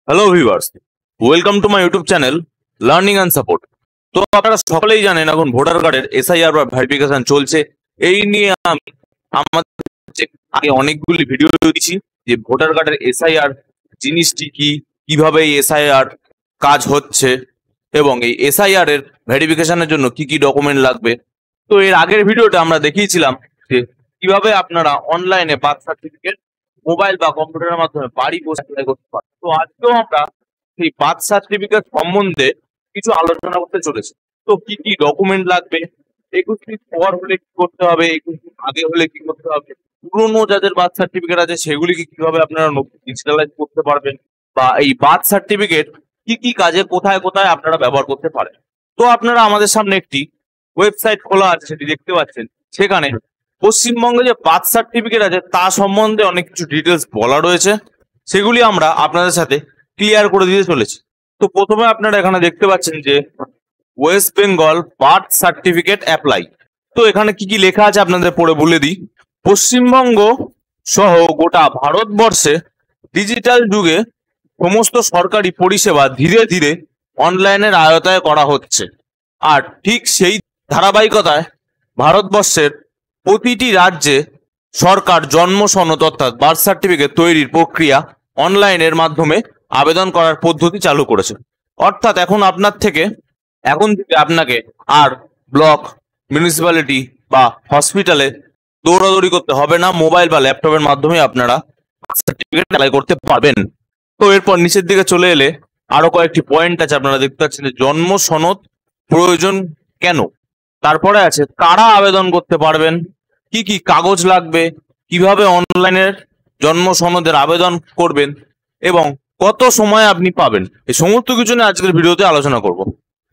Hello viewers, welcome to my YouTube channel learning and support. তো আপনারা সকলেই জানেন এখন ভোটার কার্ডের এসআইআর বা ভেরিফিকেশন চলছে। এই নিয়ে আমি আমাদের আগে অনেকগুলি ভিডিও দিয়েছি যে ভোটার কার্ডের এসআইআর জিনিসটি কি, কিভাবে এই এসআইআর কাজ হচ্ছে এবং এই এসআইআর এর ভেরিফিকেশনের জন্য কি কি ডকুমেন্ট লাগবে। তো এর আগের ভিডিওটা আমরা দেখিয়েছিলাম যে কিভাবে আপনারা অনলাইনে বার্থ সার্টিফিকেট মোবাইল বা কম্পিউটারের মাধ্যমে বাড়ি বসে অ্যাপ্লাই করতে পারেন। তো আজকেও আমরা সেই বার্থ সার্টিফিকেট সম্বন্ধে কিছু আলোচনা করতে চলেছি। তো কি কি ডকুমেন্ট লাগবে, 21 দিন পর হলে কি করতে হবে, 21 দিন আগে হলে কি করতে হবে, পুরোনো যাদের বার্থ সার্টিফিকেট আছে সেগুলিকে কিভাবে আপনারা ডিজিটালাইজ করতে পারবেন, বা এই বার্থ সার্টিফিকেট কি কি কাজে কোথায় কোথায় আপনারা ব্যবহার করতে পারেন। তো আপনারা আমাদের সামনে একটি ওয়েবসাইট খোলা আছে, সেটি দেখতে পাচ্ছেন। সেখানে পশ্চিমবঙ্গে যে বার্থ সার্টিফিকেট আছে তা সম্বন্ধে অনেক কিছু ডিটেলস বলা রয়েছে, সেগুলি আমরা আপনাদের সাথে ক্লিয়ার করে দিতে চলেছি। তো প্রথমে আপনারা এখানে দেখতে পাচ্ছেন যে West Bengal birth certificate apply. তো এখানে কি কি লেখা আছে আপনাদের পড়ে বলে দিই। পশ্চিমবঙ্গ সহ গোটা ভারতবর্ষে ডিজিটাল যুগে সমস্ত সরকারি পরিষেবা ধীরে ধীরে অনলাইনের আয়তায় করা হচ্ছে। আর ঠিক সেই ধারাবাহিকতায় ভারতবর্ষের প্রতিটি রাজ্যে সরকার জন্ম সনদ অর্থাৎ বার্থ সার্টিফিকেট তৈরির প্রক্রিয়া অনলাইনের মাধ্যমে আবেদন করার পদ্ধতি চালু করেছে। অর্থাৎ এখন থেকে আপনাকে আর ব্লক, মিউনিসিপ্যালিটি বা হসপিটালে দৌড়াদৌড়ি করতে হবে না, মোবাইল বা ল্যাপটপের মাধ্যমে আপনারা বার্থ সার্টিফিকেট অ্যাপ্লাই করতে পারবেন। তো এরপর নিচের দিকে চলে এলে আরো কয়েকটি পয়েন্ট আছে, আপনারা দেখতে পাচ্ছেন যে জন্ম সনদ প্রয়োজন কেন, তারপরে আছে কারা আবেদন করতে পারবেন, কি কি কাগজ লাগবে, কিভাবে অনলাইনের জন্ম সনদের আবেদন করবেন এবং কত সময় আপনি পাবেন, এই সমস্ত কিছু নিয়ে আজকের ভিডিওতে আলোচনা করব।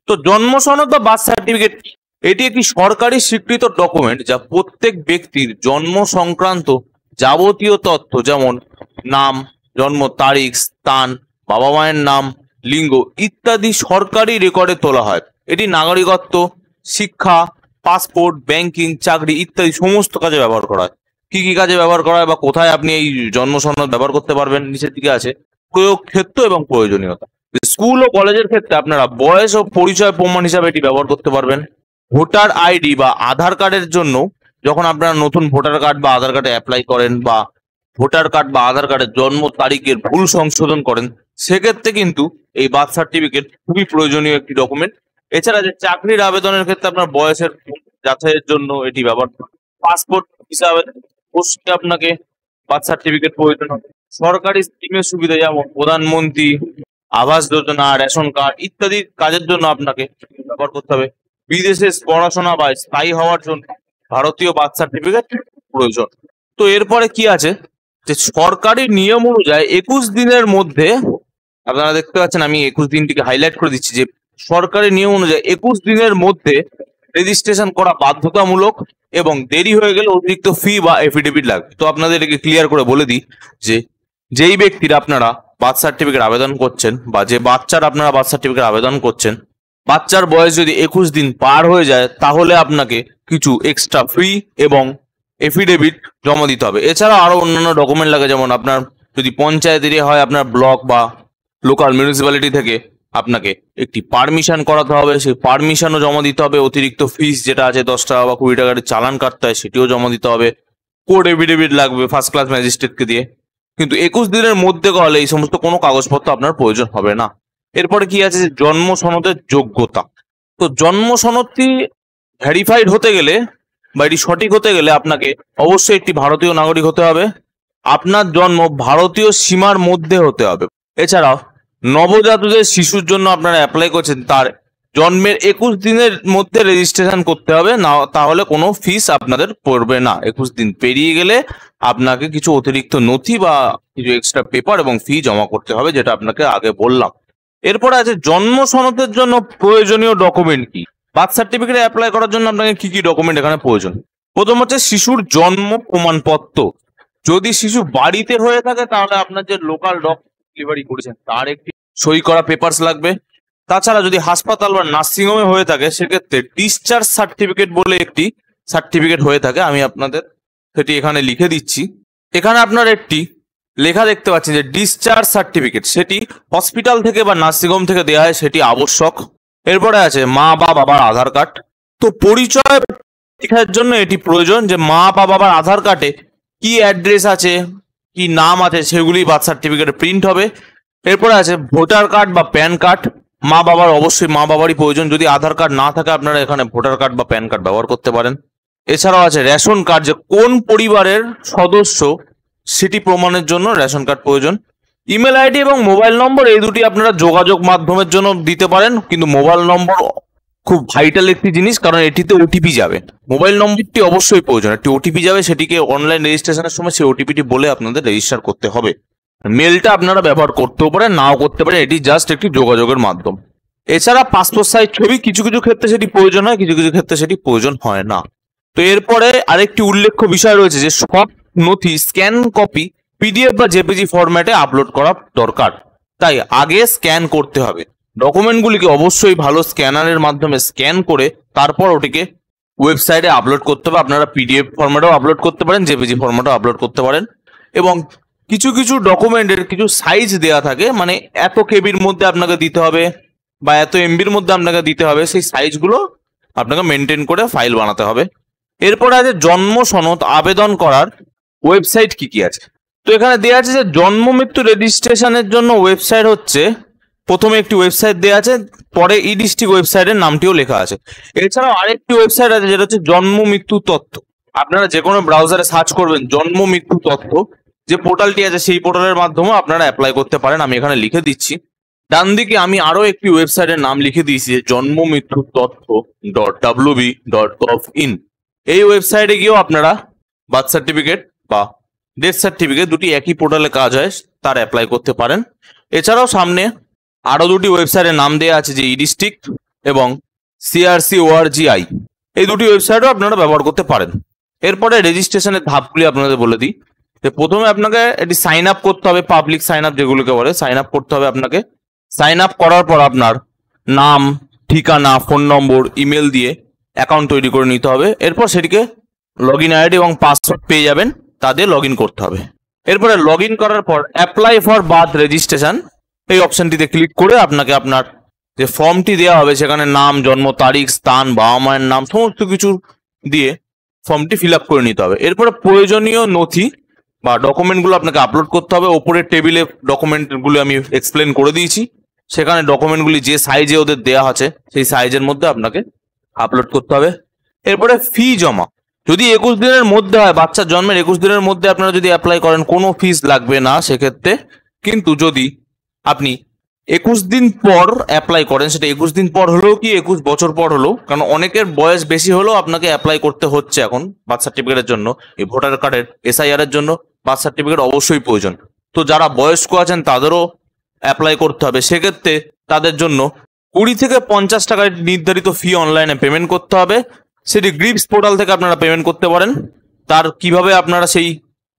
তো জন্ম সনদ বা বার্থ সার্টিফিকেট এটি একটি সরকারি স্বীকৃত ডকুমেন্ট যা প্রত্যেক ব্যক্তির জন্ম সংক্রান্ত যাবতীয় তথ্য যেমন নাম, জন্ম তারিখ, স্থান, বাবা মায়ের নাম, লিঙ্গ ইত্যাদি সরকারি রেকর্ডে তোলা হয়। এটি নাগরিকত্ব, শিক্ষা, পাসপোর্ট, ব্যাংকিং, চাকরি ইত্যাদি সমস্ত কাজে ব্যবহার করা হয়। কি কি কাজে ব্যবহার করা হয় বা কোথায় আপনি এই জন্ম সনদ ব্যবহার করতে পারবেন, নিচের দিকে আছে প্রয়োগ ক্ষেত্র এবং প্রয়োজনীয়তা। স্কুল ও কলেজের ক্ষেত্রে আপনারা বয়স ও পরিচয় প্রমাণ হিসাবে এটি ব্যবহার করতে পারবেন। ভোটার আইডি বা আধার কার্ডের জন্য যখন আপনারা নতুন ভোটার কার্ড বা আধার কার্ডে অ্যাপ্লাই করেন বা ভোটার কার্ড বা আধার কার্ডের জন্ম তারিখের ভুল সংশোধন করেন, সেক্ষেত্রে কিন্তু এই বার্থ সার্টিফিকেট খুবই প্রয়োজনীয় একটি ডকুমেন্ট। এছাড়া যে চাকরির আবেদনের ক্ষেত্রে আপনার বয়সের যাচাইয়ের জন্য এটি ব্যবহার করেন। পাসপোর্ট হিসাবে অবশ্যই আপনাকে বার্থ সার্টিফিকেট প্রয়োজন হবে। সরকারি স্কিমের সুবিধা যেমন প্রধানমন্ত্রী আবাস যোজনা, রেশন কার্ড ইত্যাদি কাজের জন্য আপনাকে ব্যবহার করতে হবে। বিদেশে পড়াশোনা বা স্থায়ী হওয়ার জন্য ভারতীয় বার্থ সার্টিফিকেট প্রয়োজন। তো এরপরে কি আছে যে সরকারি নিয়ম অনুযায়ী 21 দিনের মধ্যে, আপনারা দেখতে পাচ্ছেন আমি 21 দিনটিকে হাইলাইট করে দিচ্ছি, যে সরকারি নিয়ম অনুযায়ী 21 দিনের মধ্যে রেজিস্ট্রেশন করা বাধ্যতামূলক এবং দেরি হয়ে গেলে অতিরিক্ত ফি বা এফিডেভিট লাগবে। তো আপনাদের এটাকে ক্লিয়ার করে বলে দিই যে যেই ব্যক্তিরা আপনারা বার্থ সার্টিফিকেট আবেদন করছেন বা যে বাচ্চার আপনারা বার্থ সার্টিফিকেট আবেদন করছেন, বাচ্চার বয়স যদি 21 দিন পার হয়ে যায় তাহলে আপনাকে কিছু এক্সট্রা ফি এবং এফিডেভিট জমা দিতে হবে। এছাড়া আরো অন্যান্য ডকুমেন্ট লাগে, যেমন আপনার যদি পঞ্চায়েত এরিয়া হয় আপনার ব্লক বা লোকাল মিউনিসিপ্যালিটি থেকে আপনাকে একটি পারমিশন করাতে হবে, সেই পারমিশনও জমা দিতে হবে। অতিরিক্ত ফিস যেটা আছে 10 টাকা বা 20 টাকার চালান কাটতে হয়, সেটিও জমা দিতে হবে। কোর্ট এফিডেভিট লাগবে ফার্স্ট ক্লাস ম্যাজিস্ট্রেটকে দিয়ে। কিন্তু 21 দিনের মধ্যে করলে এই সমস্ত কোনো কাগজপত্র আপনার প্রয়োজন হবে না। এরপরে কি আছে যে জন্ম সনদের যোগ্যতা। তো জন্ম সনদটি ভেরিফাইড হতে গেলে বা এটি সঠিক হতে গেলে আপনাকে অবশ্যই একটি ভারতীয় নাগরিক হতে হবে, আপনার জন্ম ভারতীয় সীমার মধ্যে হতে হবে। এছাড়াও নবজাতকের শিশুর জন্য আপনারা অ্যাপ্লাই করছেন, তার জন্মের 21 দিনের মধ্যে রেজিস্ট্রেশন করতে হবে, না তাহলে কোনো ফিস আপনাদের পড়বে না। 21 দিন পেরিয়ে গেলে আপনাকে কিছু অতিরিক্ত নথি বা কিছু এক্সট্রা পেপার এবং ফি জমা করতে হবে, যেটা আপনাকে আগে বললাম। এরপরে আছে জন্ম সনদের জন্য প্রয়োজনীয় ডকুমেন্ট কি। বার্থ সার্টিফিকেট অ্যাপ্লাই করার জন্য আপনাকে কি কি ডকুমেন্ট এখানে প্রয়োজন। প্রথম হচ্ছে শিশুর জন্ম প্রমাণপত্র। যদি শিশু বাড়িতে হয়ে থাকে তাহলে আপনার যে লোকাল ডক্টর ডেলিভারি করেছেন তার একটি সই করা পেপারস লাগবে। তাছাড়া যদি হাসপাতাল বা নার্সিংহোমে হয়ে থাকে সেক্ষেত্রে ডিসচার্জ সার্টিফিকেট বলে একটি সার্টিফিকেট হয়ে থাকে, আমি আপনাদের সেটি এখানে লিখে দিচ্ছি। এখানে আপনার একটি লেখা দেখতে পাচ্ছেন যে ডিসচার্জ সার্টিফিকেট, সেটি হসপিটাল থেকে বা নার্সিংহোম থেকে দেওয়া হয়, সেটি আবশ্যক। এরপরে আছে মা বা বাবার আধার কার্ড। তো পরিচয় পরীক্ষার জন্য এটি প্রয়োজন যে মা বা বাবার আধার কার্ডে কি অ্যাড্রেস আছে, কি নাম আছে, সেগুলি বার্থ সার্টিফিকেটে প্রিন্ট হবে। এরপরে আছে ভোটার কার্ড বা প্যান কার্ড। মা বাবার অবশ্যই মা বাবারই প্রয়োজন, যদি আধার কার্ড না থাকে আপনারা এখানে ভোটার কার্ড বা প্যান কার্ড ব্যবহার করতে পারেন। এছাড়াও আছে রেশন কার্ড, যে কোন পরিবারের সদস্য সেটি প্রমাণের জন্য রেশন কার্ড প্রয়োজন। ইমেল আইডি এবং মোবাইল নম্বর, এই দুটি আপনারা যোগাযোগ মাধ্যমের জন্য দিতে পারেন, কিন্তু মোবাইল নম্বর খুব ভাইটাল একটি জিনিস, কারণ এটিতে ওটিপি যাবে। মোবাইল নম্বরটি অবশ্যই প্রয়োজন, একটি ওটিপি যাবে, সেটিকে অনলাইন রেজিস্ট্রেশনের সময় সেই ওটিপিটি বলে আপনাদের রেজিস্টার করতে হবে। মেলটা আপনারা ব্যবহার করতেও পারেন, নাও করতে পারেন, এটি জাস্ট একটি যোগাযোগের মাধ্যম। এছাড়া পাসপোর্ট সাইজ ছবি, কিছু কিছু ক্ষেত্রে সেটি প্রয়োজন হয়, কিছু কিছু ক্ষেত্রে সেটি প্রয়োজন হয় না। তো এরপরে আরেকটি উল্লেখ্য বিষয় রয়েছে যে সব নথি স্ক্যান কপি পিডিএফ বা জেপিজি ফরম্যাটে আপলোড করা দরকার, তাই আগে স্ক্যান করতে হবে। ডকুমেন্টগুলিকে অবশ্যই ভালো স্ক্যানারের মাধ্যমে স্ক্যান করে তারপর ওটিকে ওয়েবসাইটে আপলোড করতে হবে। আপনারা পিডিএফ ফরম্যাটেও আপলোড করতে পারেন, জেপিজি ফরম্যাটেও আপলোড করতে পারেন। এবং কিছু কিছু ডকুমেন্টের কিছু সাইজ দেওয়া থাকে, মানে এত কেবির মধ্যে আপনাকে দিতে হবে বা এত এমবির মধ্যে আপনাকে দিতে হবে, সেই সাইজগুলো আপনাকে মেনটেন করে ফাইল বানাতে হবে। এরপরে আছে জন্ম সনদ আবেদন করার ওয়েবসাইট কি কি আছে। তো এখানে দেওয়া আছে যে জন্ম মৃত্যু রেজিস্ট্রেশনের জন্য ওয়েবসাইট হচ্ছে, প্রথমে একটি ওয়েবসাইট দেওয়া আছে, পরে ই ডিস্ট্রিক্ট ওয়েবসাইটের নামটিও লেখা আছে। এছাড়াও আরেকটি ওয়েবসাইট আছে যেটা হচ্ছে জন্ম মৃত্যু তথ্য। আপনারা যে কোনো ব্রাউজারে সার্চ করবেন জন্ম মৃত্যু তথ্য, যে পোর্টালটি আছে সেই পোর্টালের মাধ্যমে আপনারা অ্যাপ্লাই করতে পারেন। আমি এখানে লিখে দিচ্ছি, ডান দিকে আমি আরো একটি ওয়েবসাইটের নাম লিখে দিয়েছি, জন্ম মৃত্যু তথ্য .wb.gov.in। এই ওয়েবসাইটে গিয়েও আপনারা বার্থ সার্টিফিকেট বা ডেথ সার্টিফিকেট, দুটি একই পোর্টালে কাজ হয়, তার অ্যাপ্লাই করতে পারেন। এছাড়াও সামনে আরো দুটি ওয়েবসাইটের নাম দেওয়া আছে, যে ই ডিস্ট্রিক্ট এবং CRC.org.i, এই দুটি ওয়েবসাইটও আপনারা ব্যবহার করতে পারেন। এরপরে রেজিস্ট্রেশনের ধাপগুলি আপনাদের বলে দিই। প্রথমে আপনাকে এটি সাইন আপ করতে হবে, পাবলিক সাইন আপ যেগুলোকে বলে, সাইন আপ করতে হবে আপনাকে। সাইন আপ করার পর আপনার নাম, ঠিকানা, ফোন নম্বর, ইমেল দিয়ে অ্যাকাউন্ট তৈরি করে নিতে হবে। এরপর সেটিকে লগ ইন আইডি এবং পাসওয়ার্ড পেয়ে যাবেন, তা দিয়ে লগ ইন করতে হবে। এরপরে লগ ইন করার পর অ্যাপ্লাই ফর বার্থ রেজিস্ট্রেশন এই অপশনটিতে ক্লিক করে আপনাকে আপনার যে ফর্মটি দেওয়া হবে সেখানে নাম, জন্ম তারিখ, স্থান, বাবা মায়ের নাম সমস্ত কিছু দিয়ে ফর্মটি ফিল আপ করে নিতে হবে। এরপরে প্রয়োজনীয় নথি বা ডকুমেন্টগুলো আপনাকে আপলোড করতে হবে। ওপরের টেবিলে ডকুমেন্টগুলো আমি এক্সপ্লেন করে দিয়েছি, সেখানে ডকুমেন্টগুলি যে সাইজে ওদের দেওয়া আছে সেই সাইজের মধ্যে আপনাকে আপলোড করতে হবে। এরপরে ফি জমা, যদি 21 দিনের মধ্যে হয়, বাচ্চার জন্মের 21 দিনের মধ্যে আপনারা যদি অ্যাপ্লাই করেন কোনো ফিস লাগবে না সেক্ষেত্রে। কিন্তু যদি আপনি 21 দিন পর অ্যাপ্লাই করেন, সেটা 21 দিন পর হলেও কি 21 বছর পর হলেও, কারণ অনেকের বয়স বেশি হলেও আপনাকে অ্যাপ্লাই করতে হচ্ছে এখন বার্থ সার্টিফিকেটের জন্য। এই ভোটার কার্ডের SIR এর জন্য বার্থ সার্টিফিকেট অবশ্যই প্রয়োজন। তো যারা বয়স্ক আছেন তাদেরও অ্যাপ্লাই করতে হবে, সেক্ষেত্রে তাদের জন্য 20 থেকে 50 টাকার নির্ধারিত ফি অনলাইনে পেমেন্ট করতে হবে। সেটি গ্রিপস পোর্টাল থেকে আপনারা পেমেন্ট করতে পারেন। তার কিভাবে আপনারা সেই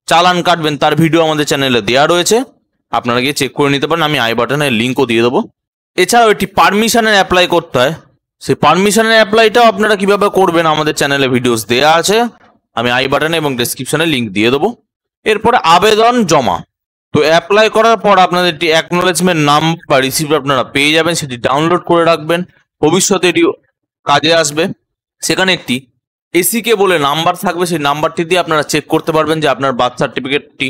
চালান কাটবেন তার ভিডিও আমাদের চ্যানেলে দেওয়া রয়েছে, আপনারা গিয়ে চেক করে নিতে পারেন, আমি আই বাটনের লিঙ্কও দিয়ে দেবো। এছাড়াও এটি পারমিশনের অ্যাপ্লাই করতে হয়, সেই পারমিশনের অ্যাপ্লাইটাও আপনারা কিভাবে করবেন আমাদের চ্যানেলে ভিডিওস দেওয়া আছে, আমি আই বাটনে এবং ডেসক্রিপশনে লিঙ্ক দিয়ে দেবো। এরপরে আবেদন জমা, তো অ্যাপ্লাই করার পর আপনাদের একটি অ্যাকনোলেজমেন্ট নাম্বার বা রিসিপ্ট আপনারা পেয়ে যাবেন, সেটি ডাউনলোড করে রাখবেন, ভবিষ্যতে এটি কাজে আসবে। সেখানে একটি ACK বলে নাম্বার থাকবে, সেই নাম্বারটি দিয়ে আপনারা চেক করতে পারবেন যে আপনার বার্থ সার্টিফিকেটটি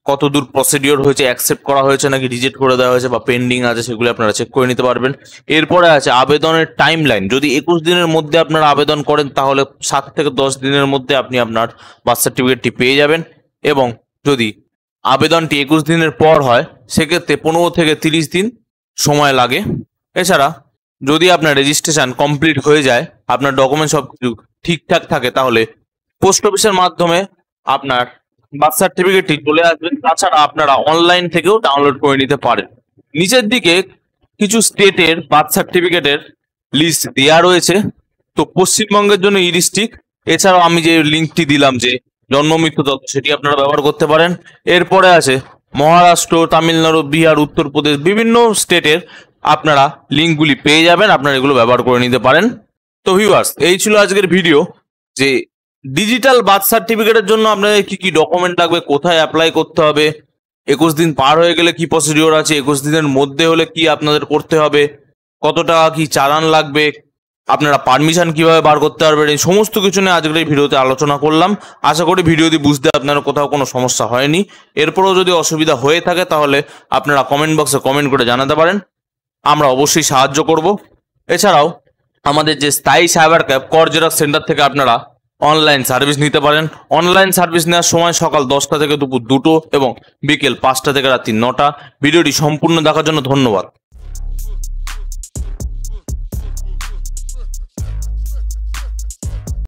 কত দূর প্রসিডিওর হয়েছে, অ্যাকসেপ্ট করা হয়েছে নাকি রিজেক্ট করে দেওয়া হয়েছে বা পেন্ডিং আছে, সেগুলো আপনারা চেক করে নিতে পারবেন। এরপরে আছে আবেদনের টাইম লাইন, যদি 21 দিনের মধ্যে আপনারা আবেদন করেন তাহলে 7 থেকে 10 দিনের মধ্যে আপনি আপনার বার্থ সার্টিফিকেটটি পেয়ে যাবেন। এবং যদি আবেদনটি 21 দিনের পর হয় সেক্ষেত্রে 15 থেকে 30 দিন সময় লাগে। এছাড়া যদি আপনার রেজিস্ট্রেশন কমপ্লিট হয়ে যায়, আপনার ডকুমেন্ট সব কিছু ঠিকঠাক থাকে, তাহলে পোস্ট অফিসের মাধ্যমে আপনার বার্থ সার্টিফিকেটটি চলে আসবেন। তাছাড়া আপনারা অনলাইন থেকেও ডাউনলোড করে নিতে পারেন। নিচের দিকে কিছু স্টেটের বার্থ সার্টিফিকেটের লিস্ট দেওয়া রয়েছে। তো পশ্চিমবঙ্গের জন্য ই ডিস্ট্রিক্ট, এছাড়াও আমি যে লিঙ্কটি দিলাম যে জন্ম মৃত্যু তথ্য, সেটি আপনারা ব্যবহার করতে পারেন। এরপরে আছে মহারাষ্ট্র, তামিলনাড়ু, বিহার, উত্তরপ্রদেশ, বিভিন্ন স্টেটের আপনারা লিঙ্কগুলি পেয়ে যাবেন, আপনারা এগুলো ব্যবহার করে নিতে পারেন। তো ভিউয়ার্স, এই ছিল আজকের ভিডিও, যে ডিজিটাল বার্থ সার্টিফিকেটের জন্য আপনাদের কি কি ডকুমেন্ট লাগবে, কোথায় অ্যাপ্লাই করতে হবে, 21 দিন পার হয়ে গেলে কি প্রসিডিওর আছে, 21 দিনের মধ্যে হলে কি আপনাদের করতে হবে, কত টাকা কি চালান লাগবে, আপনারা পারমিশন কিভাবে বার করতে পারবেন, এই সমস্ত কিছু নিয়ে আজকের এই ভিডিওতে আলোচনা করলাম। আশা করি ভিডিওটি বুঝতে আপনারা কোথাও কোনো সমস্যা হয়নি। এরপরেও যদি অসুবিধা হয়ে থাকে তাহলে আপনারা কমেন্ট বক্সে কমেন্ট করে জানাতে পারেন, আমরা অবশ্যই সাহায্য করব। এছাড়াও আমাদের যে স্থায়ী সাইবার ক্যাফ কর জেরক্স সেন্টার থেকে আপনারা অনলাইন সার্ভিস নিতে পারেন। অনলাইন সার্ভিস নেওয়ার সময় সকাল 10টা থেকে দুপুর 2টো এবং বিকেল 5টা থেকে রাত্রি 9টা। ভিডিওটি সম্পূর্ণ দেখার জন্য ধন্যবাদ।